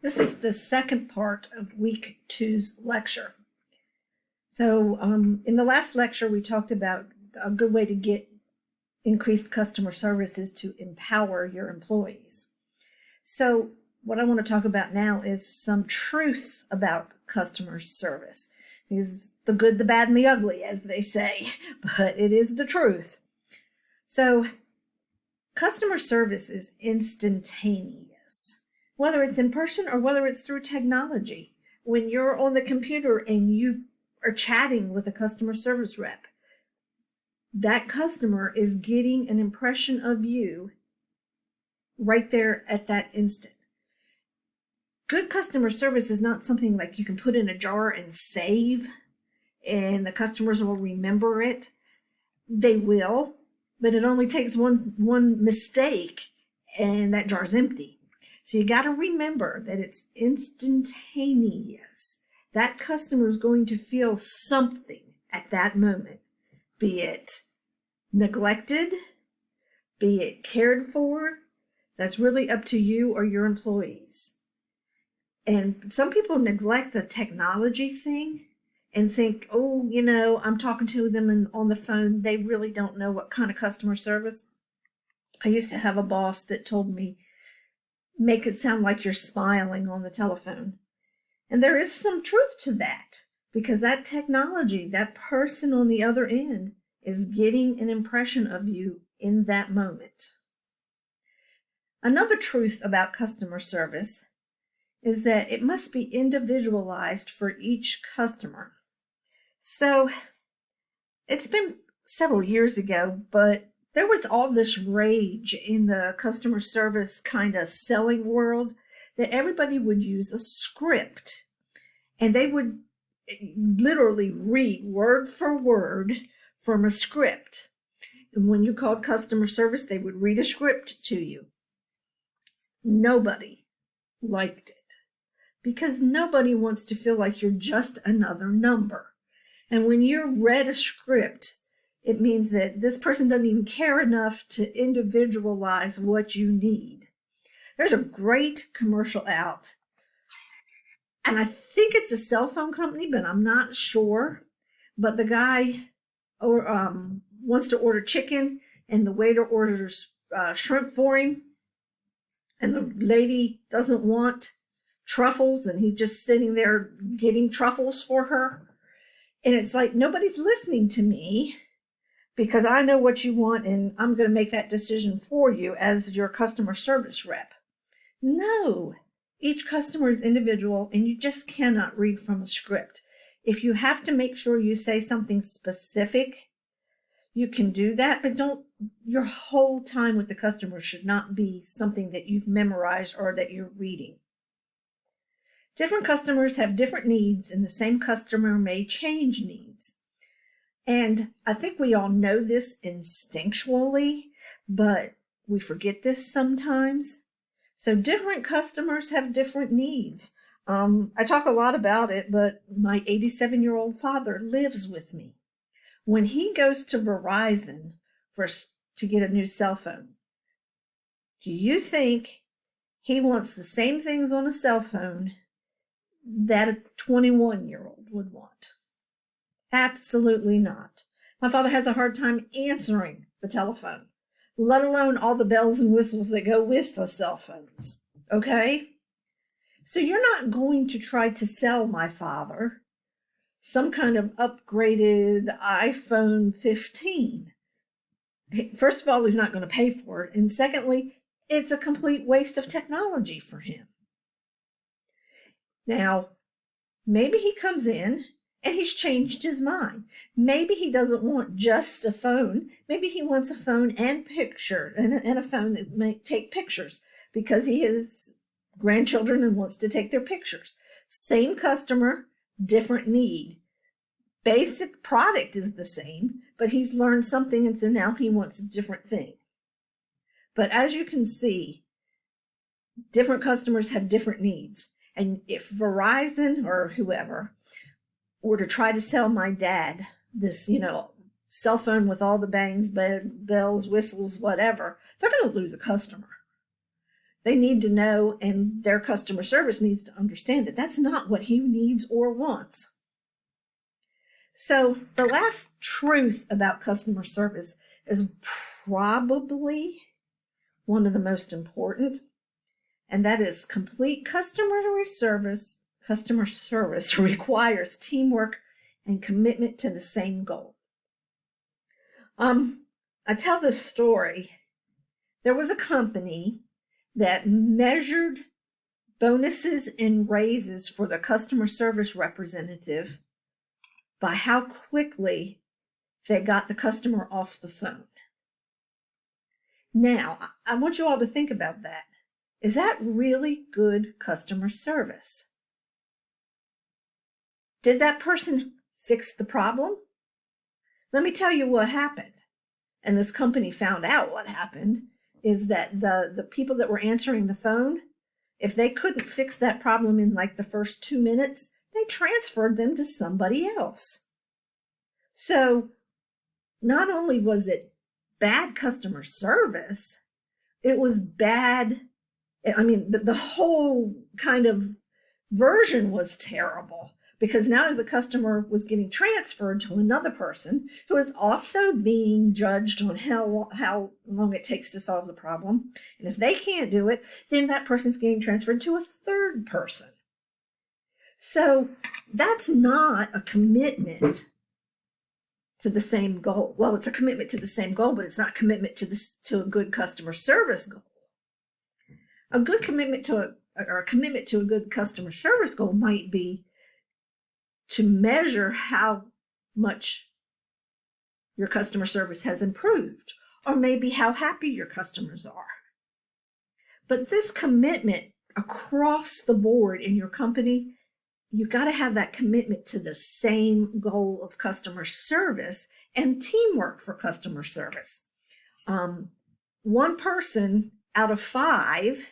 This is the second part of week two's lecture. So in the last lecture, we talked about a good way to get increased customer service is to empower your employees. So what I want to talk about now is some truths about customer service. Is the good, the bad, and the ugly, as they say, but it is the truth. So customer service is instantaneous, whether it's in person or whether it's through technology. When you're on the computer and you are chatting with a customer service rep, that customer is getting an impression of you right there at that instant. Good customer service is not something like you can put in a jar and save and the customers will remember it. They will, but it only takes one mistake and that jar's empty. So you got to remember that it's instantaneous. That customer is going to feel something at that moment, be it neglected, be it cared for. That's really up to you or your employees. And some people neglect the technology thing and think, oh, I'm talking to them on the phone. They really don't know what kind of customer service. I used to have a boss that told me, make it sound like you're smiling on the telephone. And there is some truth to that, because that technology, that person on the other end is getting an impression of you in that moment. Another truth about customer service is that it must be individualized for each customer. So it's been several years ago, but there was all this rage in the customer service kind of selling world that everybody would use a script and they would literally read word for word from a script. And when you called customer service, they would read a script to you. Nobody liked it because nobody wants to feel like you're just another number. And when you're read a script, it means that this person doesn't even care enough to individualize what you need. There's a great commercial out, and I think it's a cell phone company, but I'm not sure. But the guy wants to order chicken, and the waiter orders shrimp for him, and the lady doesn't want truffles, and he's just sitting there getting truffles for her. And it's like, nobody's listening to me because I know what you want and I'm going to make that decision for you as your customer service rep. No, each customer is individual and you just cannot read from a script. If you have to make sure you say something specific, you can do that, but your whole time with the customer should not be something that you've memorized or that you're reading. Different customers have different needs, and the same customer may change needs. And I think we all know this instinctually, but we forget this sometimes. So different customers have different needs. I talk a lot about it, but my 87-year-old father lives with me. When he goes to Verizon to get a new cell phone, do you think he wants the same things on a cell phone that a 21-year-old would want? Absolutely not. My father has a hard time answering the telephone, let alone all the bells and whistles that go with the cell phones. Okay? So you're not going to try to sell my father some kind of upgraded iPhone 15. First of all, he's not going to pay for it. And secondly, it's a complete waste of technology for him. Now, maybe he comes in and he's changed his mind. Maybe he doesn't want just a phone. Maybe he wants a phone and picture and a phone that may take pictures because he has grandchildren and wants to take their pictures. Same customer, different need. Basic product is the same, but he's learned something and so now he wants a different thing. But as you can see, different customers have different needs. And if Verizon or whoever were to try to sell my dad this, cell phone with all the bangs, bells, whistles, whatever, they're going to lose a customer. They need to know, and their customer service needs to understand that that's not what he needs or wants. So the last truth about customer service is probably one of the most important, and that is complete customer service. Customer service requires teamwork and commitment to the same goal. I tell this story. There was a company that measured bonuses and raises for the customer service representative by how quickly they got the customer off the phone. Now, I want you all to think about that. Is that really good customer service? Did that person fix the problem? Let me tell you what happened. And this company found out what happened is that the people that were answering the phone, if they couldn't fix that problem in like the first 2 minutes, they transferred them to somebody else. So not only was it bad customer service, it was bad. I mean, the whole kind of version was terrible, because now the customer was getting transferred to another person who is also being judged on how long it takes to solve the problem. And if they can't do it, then that person's getting transferred to a third person. So that's not a commitment to the same goal. Well, it's a commitment to the same goal, but it's not a commitment to a good customer service goal. A good commitment to a good customer service goal might be to measure how much your customer service has improved, or maybe how happy your customers are. But this commitment across the board in your company, you got to have that commitment to the same goal of customer service and teamwork for customer service. One person out of 5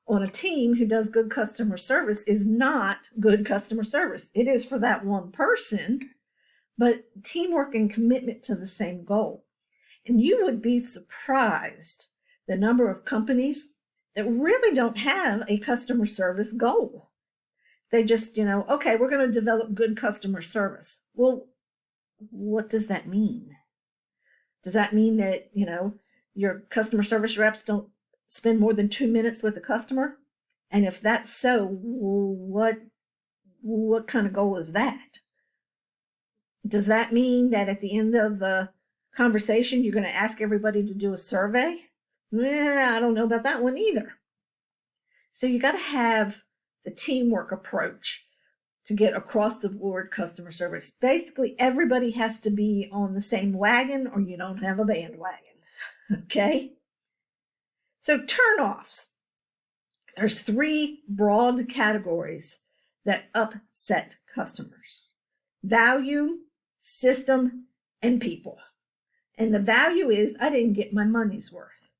on a team who does good customer service is not good customer service. It is for that one person, but teamwork and commitment to the same goal. And you would be surprised the number of companies that really don't have a customer service goal. They just, okay, we're going to develop good customer service. Well, what does that mean? Does that mean that, your customer service reps don't spend more than 2 minutes with the customer? And if that's so, what kind of goal is that? Does that mean that at the end of the conversation, you're going to ask everybody to do a survey? I don't know about that one either. So you got to have the teamwork approach to get across the board customer service. Basically, everybody has to be on the same wagon, or you don't have a bandwagon. Okay? So turn-offs. There's 3 broad categories that upset customers: value, system, and people. And the value is, I didn't get my money's worth.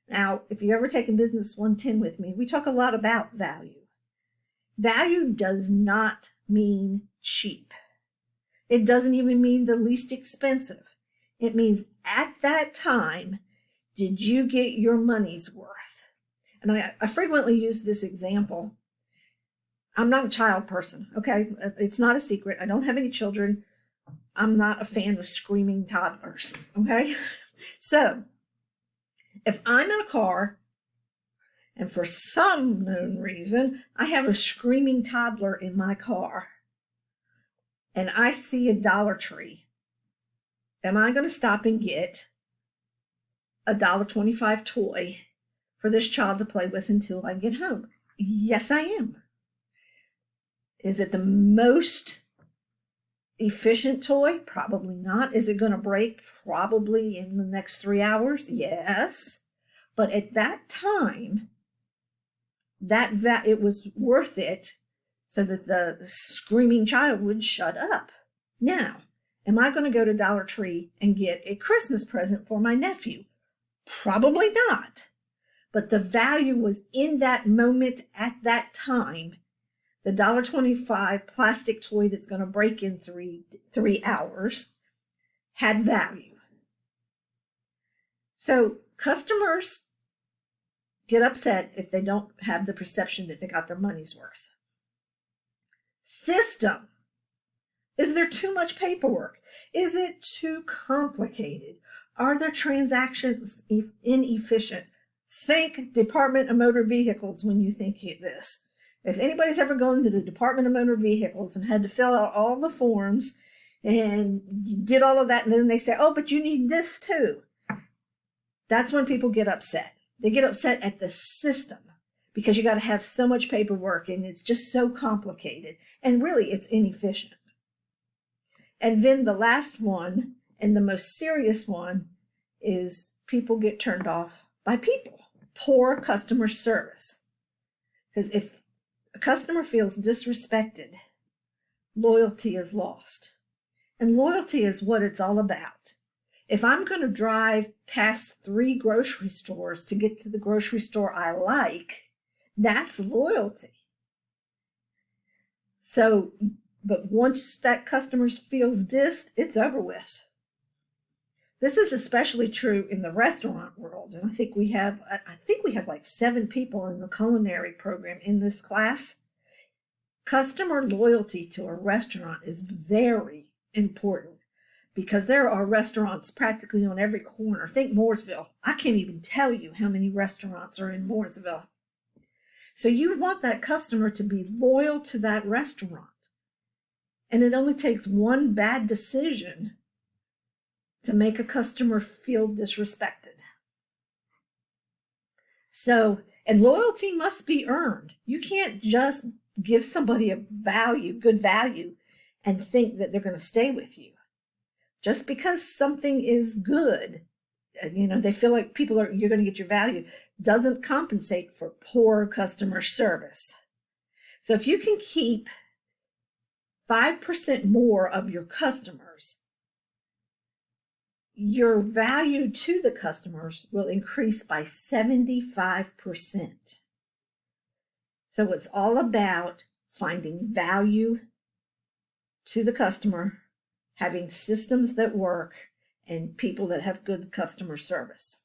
Now, if you've ever taken Business 110 with me, we talk a lot about value. Value does not mean cheap. It doesn't even mean the least expensive. It means at that time, did you get your money's worth? And I frequently use this example. I'm not a child person, okay? It's not a secret. I don't have any children. I'm not a fan of screaming toddlers, okay? So if I'm in a car and for some known reason I have a screaming toddler in my car and I see a Dollar Tree, am I going to stop and get a $1.25 toy for this child to play with until I get home? Yes, I am. Is it the most efficient toy? Probably not. Is it going to break? Probably in the next 3 hours. Yes. But at that time, it was worth it so that the screaming child would shut up. Now, am I going to go to Dollar Tree and get a Christmas present for my nephew? Probably not. But the value was in that moment at that time. The $1.25 plastic toy that's going to break in three hours had value. So customers get upset if they don't have the perception that they got their money's worth. System. Is there too much paperwork? Is it too complicated? Are their transactions inefficient? Think Department of Motor Vehicles when you think this. If anybody's ever gone to the Department of Motor Vehicles and had to fill out all the forms and you did all of that, and then they say, oh, but you need this too. That's when people get upset. They get upset at the system because you got to have so much paperwork and it's just so complicated. And really, it's inefficient. And then the last one, and the most serious one, is people get turned off by people. Poor customer service. Because if a customer feels disrespected, loyalty is lost. And loyalty is what it's all about. If I'm going to drive past 3 grocery stores to get to the grocery store I like, that's loyalty. So, but once that customer feels dissed, it's over with. This is especially true in the restaurant world. And I think we have like 7 people in the culinary program in this class. Customer loyalty to a restaurant is very important because there are restaurants practically on every corner. Think Mooresville. I can't even tell you how many restaurants are in Mooresville. So you want that customer to be loyal to that restaurant. And it only takes one bad decision to make a customer feel disrespected. So, and loyalty must be earned. You can't just give somebody a value, good value, and think that they're going to stay with you. Just because something is good, they feel like you're going to get your value, doesn't compensate for poor customer service. So if you can keep 5% more of your customers, your value to the customers will increase by 75%. So it's all about finding value to the customer, having systems that work, and people that have good customer service.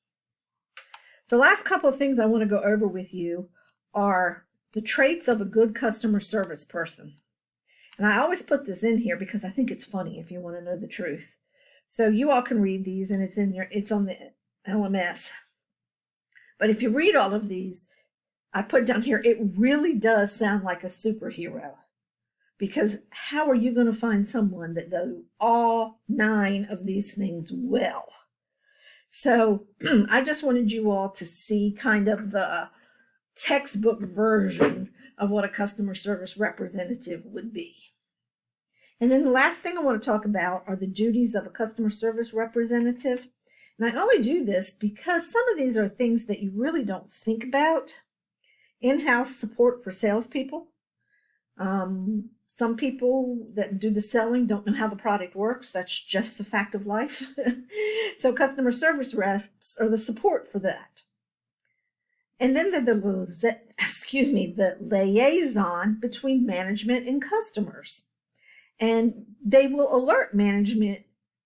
So the last couple of things I want to go over with you are the traits of a good customer service person. And I always put this in here because I think it's funny if you want to know the truth. So you all can read these, and it's on the LMS. But if you read all of these, I put down here, it really does sound like a superhero. Because how are you going to find someone that does all 9 of these things well? So I just wanted you all to see kind of the textbook version of what a customer service representative would be. And then the last thing I want to talk about are the duties of a customer service representative. And I only do this because some of these are things that you really don't think about. In-house support for salespeople. Some people that do the selling don't know how the product works. That's just a fact of life. So customer service reps are the support for that. And then the liaison between management and customers. And they will alert management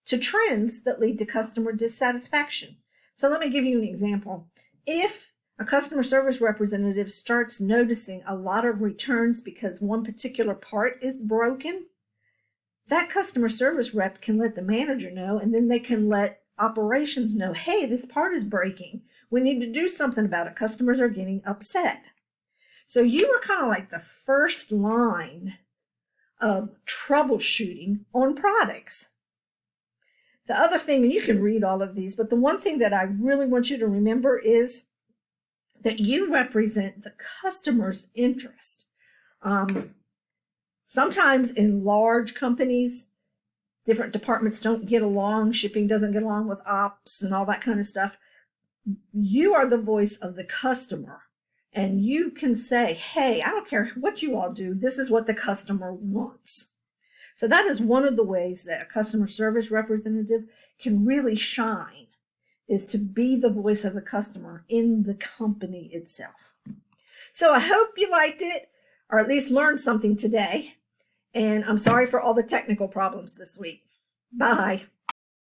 to trends that lead to customer dissatisfaction. So let me give you an example. If a customer service representative starts noticing a lot of returns because one particular part is broken, that customer service rep can let the manager know, and then they can let operations know, hey, this part is breaking. We need to do something about it. Customers are getting upset. So you are kind of like the first line of troubleshooting on products. The other thing, and you can read all of these, but the one thing that I really want you to remember is that you represent the customer's interest. Sometimes in large companies, different departments don't get along, shipping doesn't get along with ops and all that kind of stuff. You are the voice of the customer, and you can say, hey, I don't care what you all do, this is what the customer wants. So that is one of the ways that a customer service representative can really shine, is to be the voice of the customer in the company itself. So I hope you liked it, or at least learned something today. And I'm sorry for all the technical problems this week. Bye.